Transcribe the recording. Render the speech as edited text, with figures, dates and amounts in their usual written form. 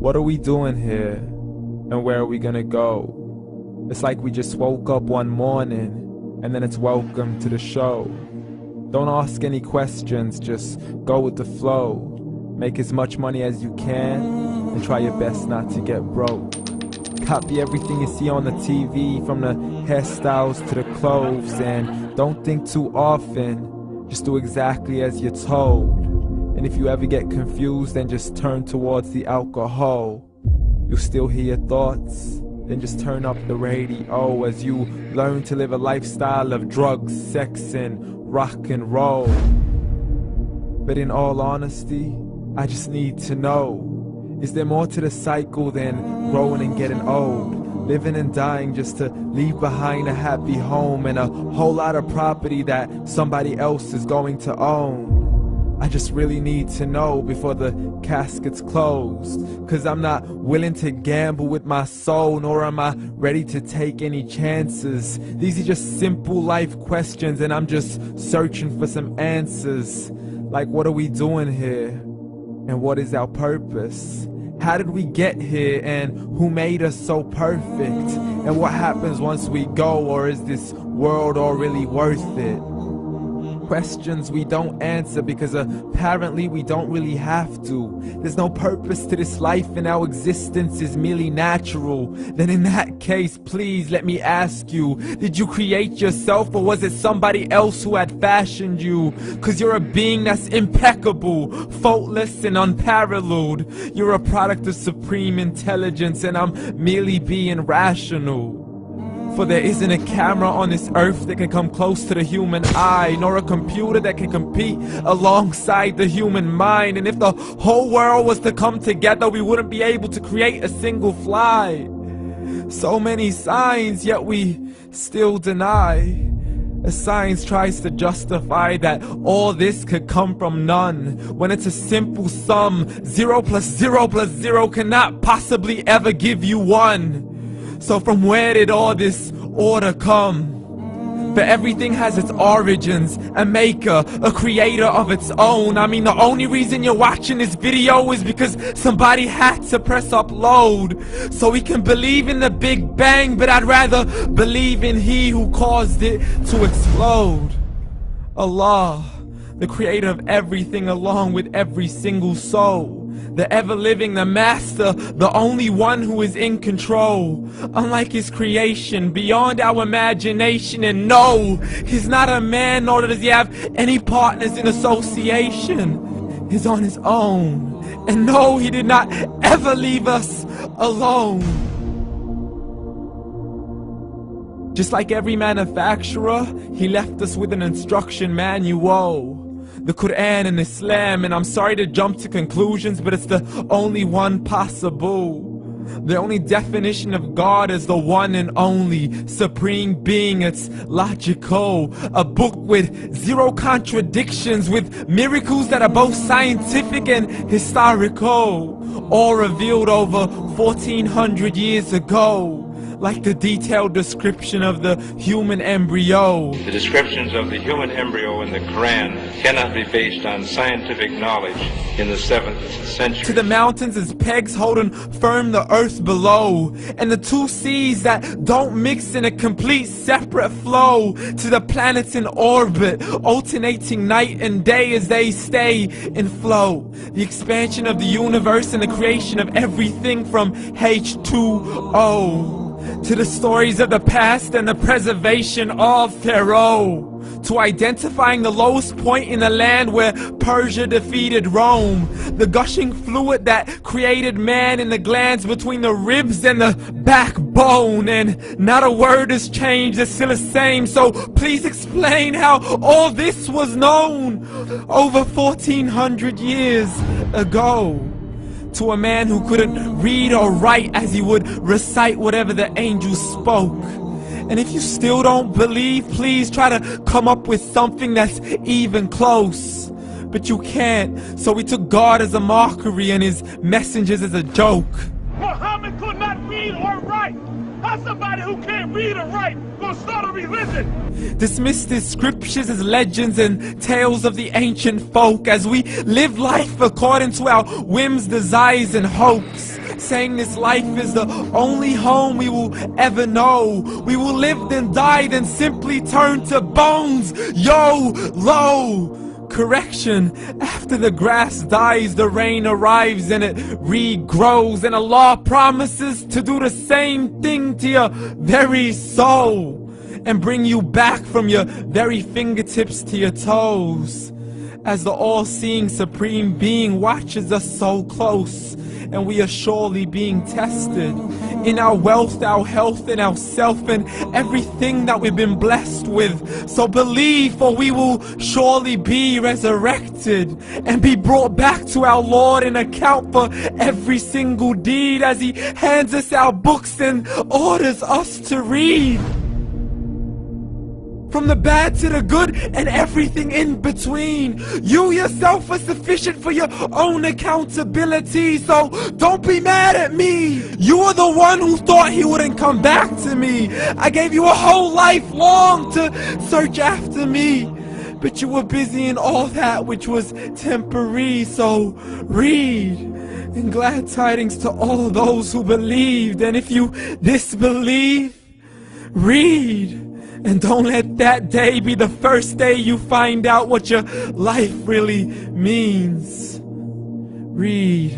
What are we doing here? And where are we gonna go? It's like we just woke up one morning and then it's welcome to the show. Don't ask any questions, just go with the flow. Make as much money as you can and try your best not to get broke. Copy everything you see on the TV, from the hairstyles to the clothes, and don't think too often, just do exactly as you're told. And if you ever get confused, then just turn towards the alcohol. You'll still hear your thoughts, then just turn up the radio as you learn to live a lifestyle of drugs, sex, and rock and roll. But in all honesty, I just need to know, is there more to the cycle than growing and getting old? Living and dying just to leave behind a happy home and a whole lot of property that somebody else is going to own. I just really need to know before the casket's closed, 'cause I'm not willing to gamble with my soul, nor am I ready to take any chances. These are just simple life questions and I'm just searching for some answers. Like, what are we doing here? And what is our purpose? How did we get here, and who made us so perfect? And what happens once we go, or is this world all really worth it? Questions we don't answer because apparently we don't really have to. There's no purpose to this life and our existence is merely natural. Then in that case, please let me ask you, did you create yourself, or was it somebody else who had fashioned you? 'Cause you're a being that's impeccable, faultless and unparalleled. You're a product of supreme intelligence and I'm merely being rational. For there isn't a camera on this earth that can come close to the human eye, nor a computer that can compete alongside the human mind. And if the whole world was to come together, we wouldn't be able to create a single fly. So many signs, yet we still deny. As science tries to justify that all this could come from none, when it's a simple sum. 0 plus 0 plus 0 cannot possibly ever give you 1. So from where did all this order come? For everything has its origins, a maker, a creator of its own. I mean, the only reason you're watching this video is because somebody had to press upload. So we can believe in the Big Bang, but I'd rather believe in He who caused it to explode. Allah, the creator of everything along with every single soul. The ever-living, the master, the only one who is in control. Unlike his creation, beyond our imagination. And no, he's not a man, nor does he have any partners in association. He's on his own. And no, he did not ever leave us alone. Just like every manufacturer, he left us with an instruction manual. The Quran and Islam, and I'm sorry to jump to conclusions, but it's the only one possible. The only definition of God is the one and only supreme being. It's logical, a book with 0 contradictions, with miracles that are both scientific and historical, all revealed over 1400 years ago. Like the detailed description of the human embryo. The descriptions of the human embryo in the Quran cannot be based on scientific knowledge in the 7th century. To the mountains as pegs holding firm the earth below, and the 2 seas that don't mix in a complete separate flow. To the planets in orbit, alternating night and day as they stay in flow. The expansion of the universe and the creation of everything from H2O. To the stories of the past and the preservation of Pharaoh. To identifying the lowest point in the land where Persia defeated Rome. The gushing fluid that created man in the glands between the ribs and the backbone. And not a word has changed, it's still the same. So please explain how all this was known over 1400 years ago. To a man who couldn't read or write, as he would recite whatever the angels spoke. And if you still don't believe, please try to come up with something that's even close. But you can't, so we took God as a mockery and his messengers as a joke. Muhammad could not read or write. How's somebody who can't read or write gonna start a religion? Dismissed his scriptures as legends and tales of the ancient folk, as we live life according to our whims, desires, and hopes. saying this life is the only home we will ever know. We will live then die, then simply turn to bones. YOLO! Correction, after the grass dies, the rain arrives and it regrows, and Allah promises to do the same thing to your very soul and bring you back from your very fingertips to your toes, as the all-seeing supreme being watches us so close, and we are surely being tested in our wealth, our health, and our self, and everything that we've been blessed with. So believe, for we will surely be resurrected and be brought back to our Lord and account for every single deed, as He hands us our books and orders us to read. From the bad to the good and everything in between. You yourself are sufficient for your own accountability, so don't be mad at me. You are the one who thought He wouldn't come back to me. I gave you a whole life long to search after me, but you were busy in all that which was temporary. So read, and glad tidings to all those who believed. And if you disbelieve, read. And don't let that day be the first day you find out what your life really means. Read.